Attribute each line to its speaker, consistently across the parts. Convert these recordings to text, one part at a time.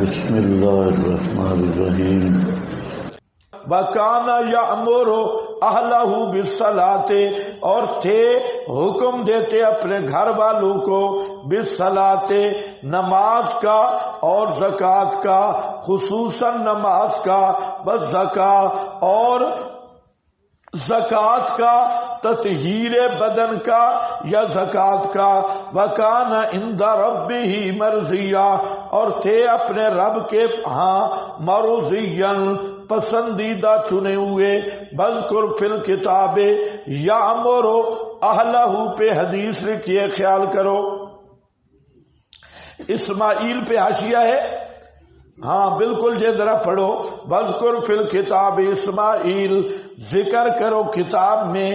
Speaker 1: بسم اللہ الرحمن الرحیم
Speaker 2: وَكَانَ يَأْمُرُ أَهْلَهُ بِالصَّلَاةِ اور تھے حکم دیتے اپنے گھر والوں کو بالصلاۃ نماز کا اور زکوٰۃ کا، خصوصاً نماز کا، والزکاۃ اور زکوٰۃ کا، تطہیر بدن کا یا زکوٰۃ کا، وَكَانَ عِندَ رَبِّهِ مَرْضِيًّا اور تھے اپنے رب کے ہاں مرضیًا پسندیدہ چنے ہوئے۔ بذکر فی الکتاب یامر اہلہ پہ حدیث لکھیے، خیال کرو۔ اسماعیل پہ حاشیہ ہے، ہاں بالکل یہ ذرا پڑھو۔ بذکر فی الکتاب اسماعیل، ذکر کرو کتاب میں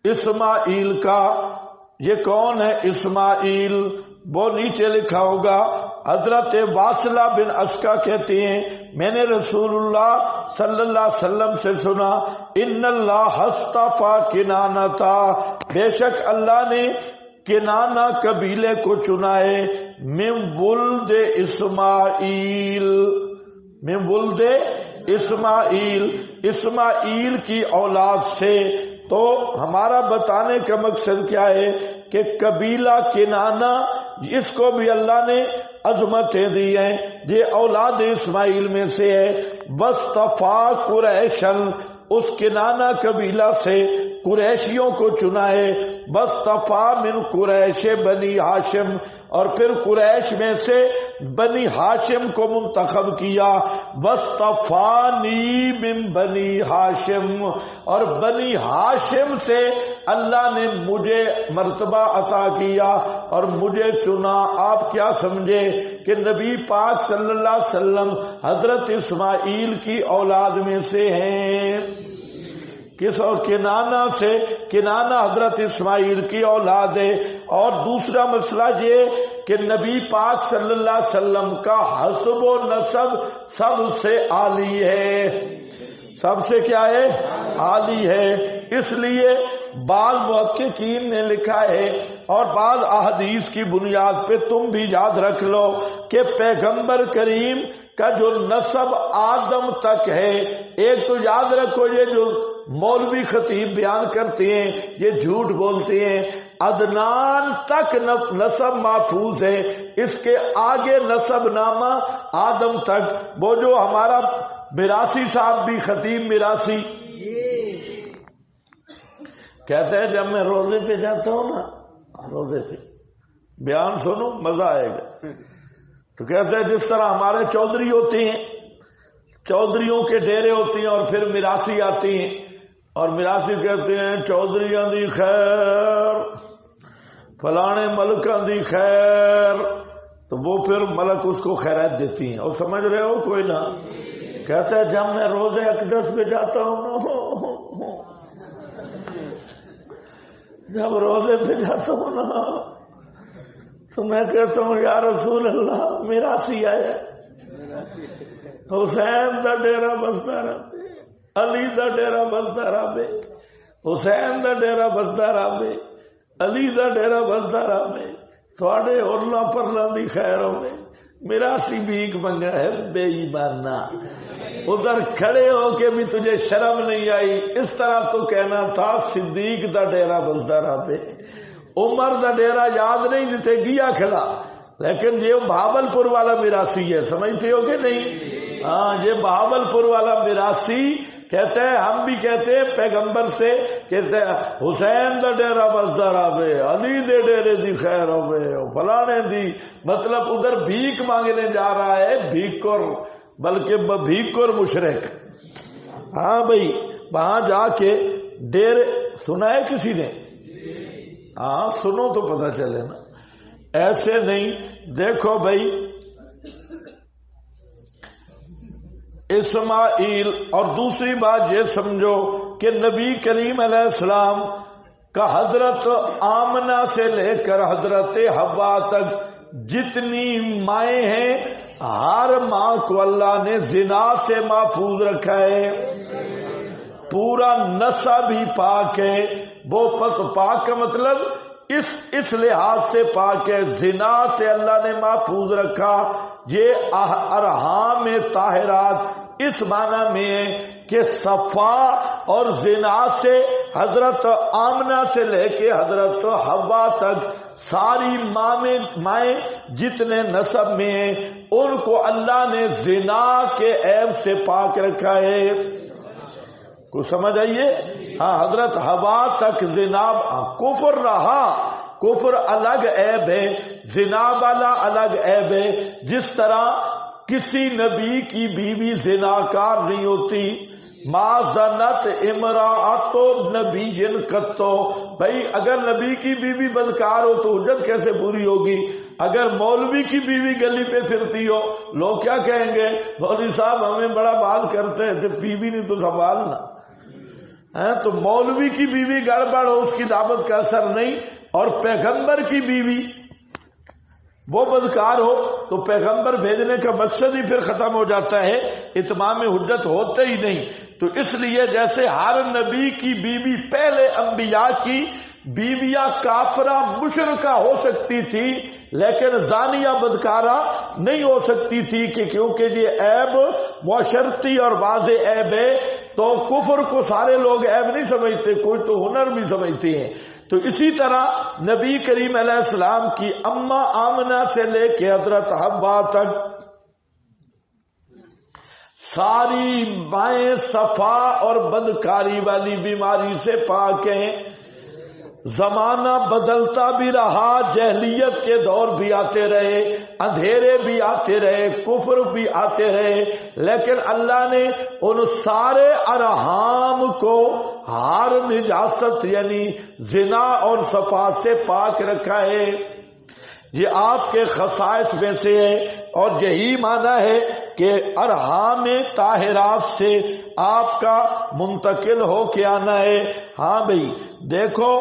Speaker 2: اسماعیل کا۔ یہ کون ہے اسماعیل؟ وہ نیچے لکھا ہوگا۔ حضرت واصلہ بن اسقا کہتے ہیں میں نے رسول اللہ صلی اللہ علیہ وسلم سے سنا، ان اللہ اصطفیٰ کنانتا، بے شک اللہ نے کنانہ قبیلے کو چنا ہے، من ولد اسماعیل، من ولد اسماعیل، اسماعیل کی اولاد سے۔ تو ہمارا بتانے کا مقصد کیا ہے کہ قبیلہ کنانہ، اس کو بھی اللہ نے عظمتیں دی ہیں، یہ اولاد اسماعیل میں سے ہے۔ وَاصْطَفَىٰ قُرَيْشًا، اس کنانہ قبیلہ سے قریشیوں کو چنا ہے۔ وَاصْطَفَىٰ مِن قُرَيْشِ بنی ہاشم، اور پھر قریش میں سے بنی ہاشم کو منتخب کیا۔ وَاصْطَفَانِي مِن بنی ہاشم، اور بنی ہاشم سے اللہ نے مجھے مرتبہ عطا کیا اور مجھے چنا۔ آپ کیا سمجھے کہ نبی پاک صلی اللہ علیہ وسلم حضرت اسماعیل کی اولاد میں سے ہیں؟ کس اور کنانہ سے، کنانہ حضرت اسماعیل کی اولاد ہے۔ اور دوسرا مسئلہ یہ کہ نبی پاک صلی اللہ علیہ وسلم کا حسب و نسب سب سے عالی ہے، سب سے کیا ہے؟ عالی ہے۔ اس لیے بعض محققین نے لکھا ہے اور بعض احادیث کی بنیاد پہ تم بھی یاد رکھ لو کہ پیغمبر کریم کا جو نسب آدم تک ہے، ایک تو یاد رکھو یہ جو مولوی خطیب بیان کرتے ہیں یہ جھوٹ بولتے ہیں، عدنان تک نسب محفوظ ہے، اس کے آگے نسب نامہ آدم تک۔ وہ جو ہمارا میراثی صاحب بھی خطیب میراثی کہتے ہیں جب میں روزے پہ جاتا ہوں نا، روزے پہ بیان سنو مزہ آئے گا، تو کہتے ہیں جس طرح ہمارے چودھری ہوتے ہیں، چودھریوں کے ڈیرے ہوتے ہیں اور پھر میراثی آتے ہیں، اور میراثی کہتے ہیں چودھریاں دی خیر، فلانے ملکاں دی خیر، تو وہ پھر ملک اس کو خیرات دیتی ہیں۔ اور سمجھ رہے ہو کوئی نہ؟ کہتا ہے جب میں روزے اقدس پہ جاتا ہوں نا، جب روزے پہ جاتا ہوں نا تو میں کہتا ہوں یا رسول اللہ میراثی آیا، حسین دا ڈیرا بستا رہے، علی دا ڈیرا بستا رہے، حسین دا ڈیرا بستا رہے، علی دا ڈیرا بستا رہے، تھوڑے ہورنا پرنا دی خیر ہوئے، میراثی بھیک منگا ہے بے ایمانہ۔ ادھر کھڑے ہو کے بھی تجھے شرم نہیں آئی؟ اس طرح تو کہنا تھا صدیق دا ڈیرا بستا رہے، عمر دا ڈیرا یاد نہیں جتے گیا کھڑا، لیکن یہ بہاول پور والا میراثی ہے، سمجھتے ہو کہ نہیں؟ ہاں یہ بہاول پور والا میراثی کہتے ہیں، ہم بھی کہتے ہیں پیغمبر سے کہتے ہیں حسین دا ڈیرا بستا رہے، علی دے ڈیرے دی خیر ہوئے، فلانے دی، مطلب ادھر بھیک مانگنے جا رہا ہے، بھیکر، بلکہ بھیکر مشرک۔ ہاں بھائی وہاں جا کے ڈیرے سنا ہے کسی نے؟ ہاں سنو تو پتہ چلے نا، ایسے نہیں۔ دیکھو بھائی اسماعیل، اور دوسری بات یہ سمجھو کہ نبی کریم علیہ السلام کا حضرت آمنہ سے لے کر حضرت حوا تک جتنی مائیں ہیں، ہر ماں کو اللہ نے زنا سے محفوظ رکھا ہے، پورا نسب ہی پاک ہے۔ وہ پاک کا مطلب اس لحاظ سے پاک ہے، زنا سے اللہ نے محفوظ رکھا یہ ارحام طاہرات اس معنی میں ہے کہ صفا اور زنا سے حضرت آمنہ سے لے کے حضرت حوا تک ساری مائیں جتنے نسب میں ہیں ان کو اللہ نے زنا کے عیب سے پاک رکھا ہے. کچھ سمجھ آئیے؟ ہاں، حضرت حوا تک زنا کفر رہا، کفر الگ عیب ہے، زنا والا الگ عیب ہے. جس طرح کسی نبی کی بیوی زناکار نہیں ہوتی. ما زنت امرأۃ نبی قط. بھائی اگر نبی کی بیوی بدکار ہو تو حجت کیسے پوری ہوگی؟ اگر مولوی کی بیوی گلی پہ پھرتی ہو لوگ کیا کہیں گے؟ مولوی صاحب ہمیں بڑا بات کرتے ہیں، تو بیوی نہیں تو سنبھالنا. تو مولوی کی بیوی گڑبڑ ہو اس کی دعوت کا اثر نہیں، اور پیغمبر کی بیوی وہ بدکار ہو تو پیغمبر بھیجنے کا مقصد ہی پھر ختم ہو جاتا ہے، اتمام حجت ہوتے ہی نہیں. تو اس لیے جیسے ہر نبی کی بیوی پہلے انبیاء کی بیویاں کافرہ مشرکہ ہو سکتی تھی لیکن زانیہ بدکارہ نہیں ہو سکتی تھی، کہ کیونکہ یہ عیب معاشرتی اور واضح عیب ہے. تو کفر کو سارے لوگ عیب نہیں سمجھتے، کوئی تو ہنر بھی سمجھتے ہیں. تو اسی طرح نبی کریم علیہ السلام کی اماں آمنہ سے لے کے حضرت حوا تک ساری مائیں صفا اور بدکاری والی بیماری سے پاک ہیں. زمانہ بدلتا بھی رہا، جہلیت کے دور بھی آتے رہے، اندھیرے بھی آتے رہے، کفر بھی آتے رہے، لیکن اللہ نے ان سارے ارحام کو ہر نجاست یعنی زنا اور صفا سے پاک رکھا ہے. یہ آپ کے خصائص میں سے ہے، اور یہی معنی ہے کہ ارحام طاہرات سے آپ کا منتقل ہو کے آنا ہے. ہاں بھائی دیکھو،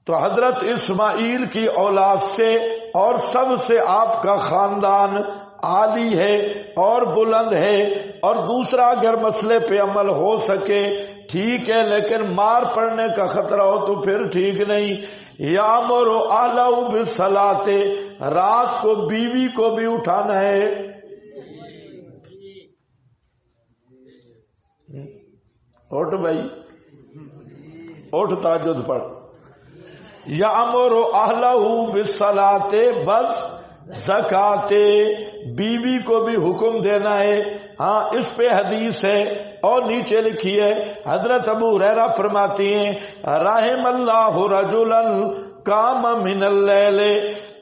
Speaker 2: تو حضرت اسماعیل کی اولاد سے اور سب سے آپ کا خاندان عالی ہے اور بلند ہے. اور دوسرا اگر مسئلے پہ عمل ہو سکے ٹھیک ہے، لیکن مار پڑنے کا خطرہ ہو تو پھر ٹھیک نہیں. یامر اہلہ بالصلاۃ، رات کو بیوی کو بھی اٹھانا ہے. اٹھ بھائی اٹھ، تہجد پڑھ. یامر اہلہ بالصلاۃ، بس زکات، بیوی کو بھی حکم دینا ہے. ہاں اس پہ حدیث ہے اور نیچے لکھی ہے. حضرت ابو ہریرہ فرماتی ہیں رحم اللہ رجلا قام من اللیل،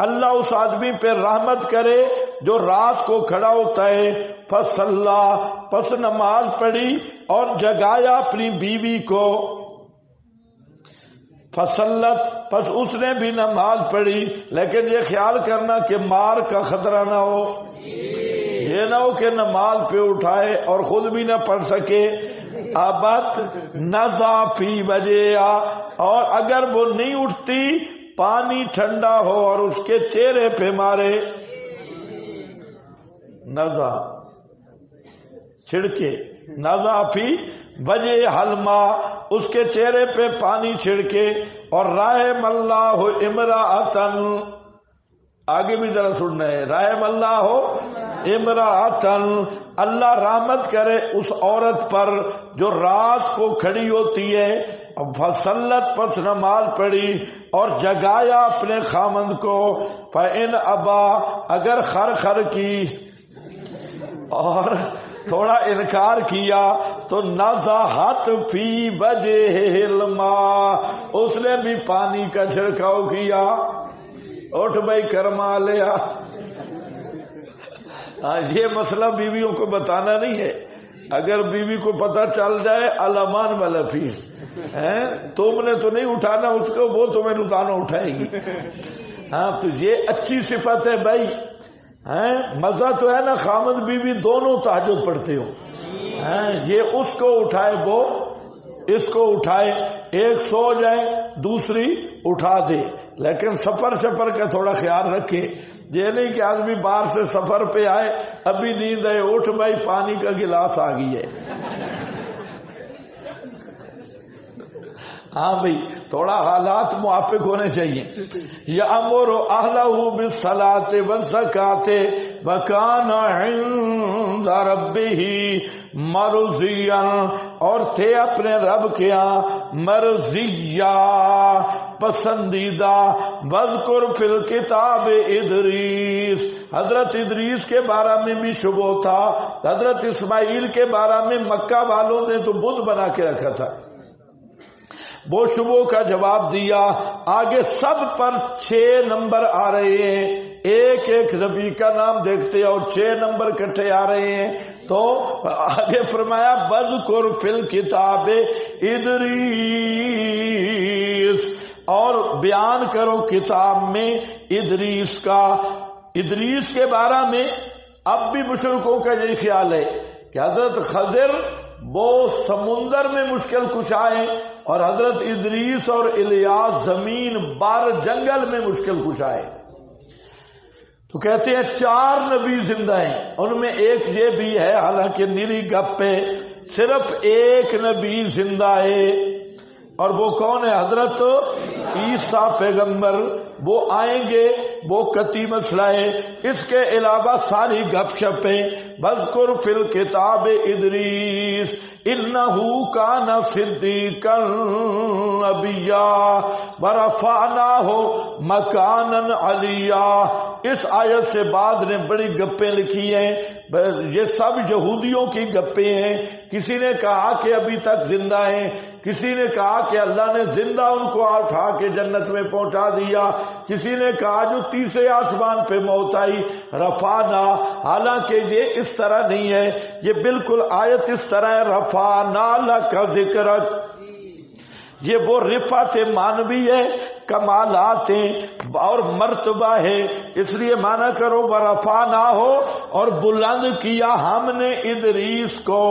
Speaker 2: اللہ اس آدمی پہ رحمت کرے جو رات کو کھڑا ہوتا ہے، فصلی، پس نماز پڑھی اور جگایا اپنی بیوی کو، فصلت، پس اس نے بھی نماز پڑھی. لیکن یہ خیال کرنا کہ مار کا خطرہ نہ ہو، یہ نہ ہو کہ نماز پہ اٹھائے اور خود بھی نہ پڑھ سکے. ابت نزا فی وجہہا، اور اگر وہ نہیں اٹھتی پانی ٹھنڈا ہو اور اس کے چہرے پہ مارے. نزا چھڑکے، نزا فی وجہ حلما، اس کے چہرے پہ پانی چھڑکے. اور رحم اللہ امرأتن، آگے بھی ذرا سننا ہے، رحم اللہ امرأتن، اللہ رحمت کرے اس عورت پر جو رات کو کھڑی ہوتی ہے، فصلت، پس نماز پڑھی اور جگایا اپنے خامند کو. فإن ابا، اگر خر کی اور تھوڑا انکار کیا تو نزاحت فی وجہ الماء، اس نے بھی پانی کا چھڑکاؤ کیا. اٹھ بھائی کرما لیا. یہ مسئلہ بیویوں کو بتانا نہیں ہے، اگر بیوی کو پتہ چل جائے الامان والا فیس، تم نے تو نہیں اٹھانا اس کو، وہ تمہیں روزانہ اٹھائے گی. ہاں تو یہ اچھی صفت ہے بھائی. مزہ تو ہے نا خامد بیوی دونوں تہجد پڑھتے ہو. یہ اس کو اٹھائے وہ اس کو اٹھائے، ایک سو جائے دوسری اٹھا دے. لیکن سفر کا تھوڑا خیال رکھے، یہ نہیں کہ آدمی باہر سے سفر پہ آئے ابھی نیند ہے، اٹھ بھائی پانی کا گلاس آ گئی ہے. ہاں بھئی تھوڑا حالات موافق ہونے چاہیے. یأمر اہلہ بالصلاۃ والزکاۃ وکان عند ربہ مرضیا، اور تھے اپنے رب کے ہاں مرضیہ پسندیدہ. واذکر فی الکتاب ادریس، حضرت ادریس کے بارے میں بھی شبہ تھا. حضرت اسماعیل کے بارے میں مکہ والوں نے تو بت بنا کے رکھا تھا، وہ شبوں کا جواب دیا. آگے سب پر 6 نمبر آ رہے ہیں، ایک ایک نبی کا نام دیکھتے اور 6 نمبر کٹھے آ رہے ہیں. تو آگے فرمایا وذکر فی الکتاب ادریس، اور بیان کرو کتاب میں ادریس کا. ادریس کے بارے میں اب بھی مشرکوں کا یہی خیال ہے کہ حضرت خضر وہ سمندر میں مشکل کشائے اور حضرت ادریس اور الیاس زمین بار جنگل میں مشکل کشائے. تو کہتے ہیں 4 نبی زندہ ہیں، ان میں ایک یہ بھی ہے، حالانکہ نیری گپ پہ صرف ایک نبی زندہ ہے، اور وہ کون ہے؟ حضرت عیسیٰ پیغمبر. وہ آئیں گے، وہ قطعی مسئلہ ہے. اس کے علاوہ ساری گپ شپیں وذکر فی الکتاب ادریس انہ کان صدیقا نبیا ورفعناہ مکانا علیا. اس آیت سے بعد نے بڑی گپیں لکھی ہیں، یہ سب یہودیوں کی گپیں ہیں. کسی نے کہا کہ ابھی تک زندہ ہیں، کسی نے کہا کہ اللہ نے زندہ ان کو اٹھا کے جنت میں پہنچا دیا، کسی نے کہا جو تیسرے آسمان پہ موت آئی رفعنا. حالانکہ یہ اس طرح نہیں ہے، یہ بالکل آیت اس طرح ہے رفعنا لک ذکرک. یہ وہ رفعت معنوی ہے، کمالات اور مرتبہ ہے. اس لیے مانا کرو ورفعنا ہو، اور بلند کیا ہم نے ادریس کو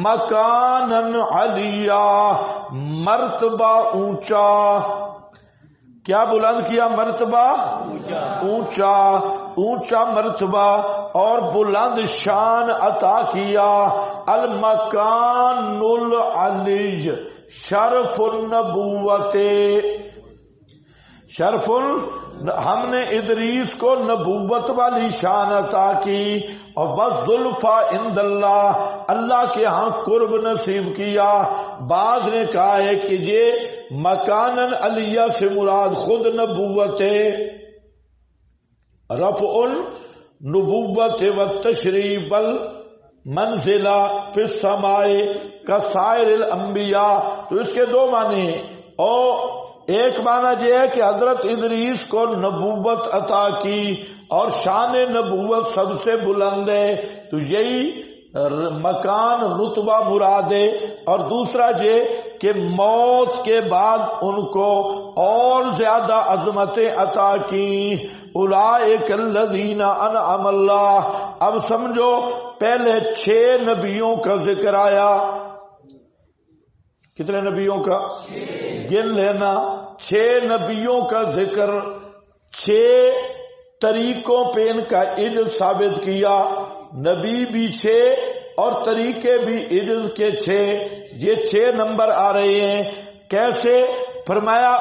Speaker 2: مکانن علیا، مرتبہ اونچا. کیا بلند کیا؟ مرتبہ اونچا، اونچا مرتبہ اور بلند شان عطا کیا. المکان العلی شرف النبوت، شرف ہم نے ادریس کو نبوت والی شان عطا کی. اور بزلفا عند اللہ، اللہ کے ہاں قرب نصیب کیا. بعض نے کہا ہے کہ یہ مکانن علیہ سے مراد خود نبوت ہے. رفع النبوت والتشریف المنزلہ فی السماء کسائر الانبیاء. تو اس کے 2 معنی ہیں، اور ایک معنی یہ ہے کہ حضرت ادریس کو نبوت عطا کی اور شان نبوت سب سے بلند ہے، تو یہی مکان رتبہ مراد ہے. اور دوسرا یہ کہ موت کے بعد ان کو اور زیادہ عظمتیں عطا کی. اولئک الذین انعم اللہ. اب سمجھو پہلے 6 نبیوں کا ذکر آیا. کتنے نبیوں کا؟ گن لینا. 6 نبیوں کا ذکر، 6 طریقوں پہ ان کا عجز ثابت کیا. نبی بھی 6 اور طریقے بھی عجز کے 6. یہ 6 نمبر آ رہے ہیں. کیسے؟ فرمایا